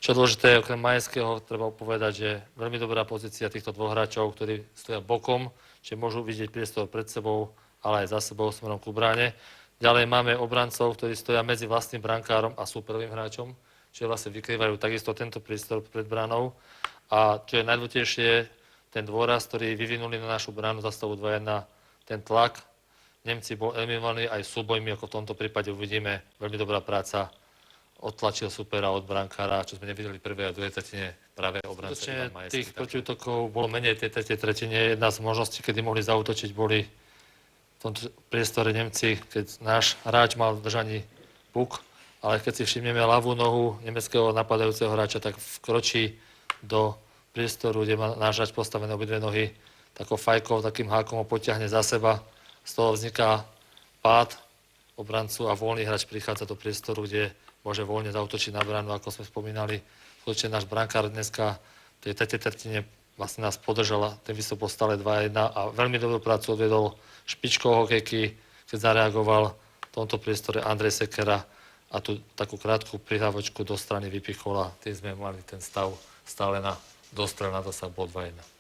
Čo je dôležité, okrem Majského, treba povedať, že veľmi dobrá pozícia týchto dvoch hráčov, ktorí stoja bokom, čiže môžu vidieť priestor pred sebou, ale aj za sebou smerom ku bráne. Ďalej máme obrancov, ktorí stoja medzi vlastným brankárom a súperovým hráčom, čiže vlastne vykrývajú takisto tento priestor pred bránou. A čo je najdôležitejšie, ten dôraz, ktorý vyvinuli na našu bránu za stavu 2-1, ten tlak. Nemci bol eliminovaní aj súbojmi, ako v tomto prípade uvidíme, veľmi dobrá práca. Odtlačil supera od brankára, čo sme nevideli prvej a druhej tretine práve obranca Ivan Majský. Tých protiútokov bolo menej tej tretej tretine. Jedna z možností, kedy mohli zaútočiť, boli v tomto priestore Nemci, keď náš hráč mal v držaní puk, ale keď si všimneme ľavú nohu nemeckého napadajúceho hráča, tak vkročí do priestoru, kde má náš hráč postavené obidve nohy, takou fajkou, takým hákom ho potiahne za seba. Z toho vzniká pád obrancu a voľný hráč prichádza do priestoru, kde môže voľne zaútočiť na bránu, ako sme spomínali. Skutočne náš brankár dneska v tej tretej tretine vlastne nás podržal, ten výstup bol stále 2-1 a veľmi dobrú prácu odvedol špičkou hokejky, keď zareagoval v tomto priestore Andrej Sekera a tú takú krátku prihrávočku do strany vypichol a tým sme mali ten stav stále na dostrel, na to sa bol 2-1.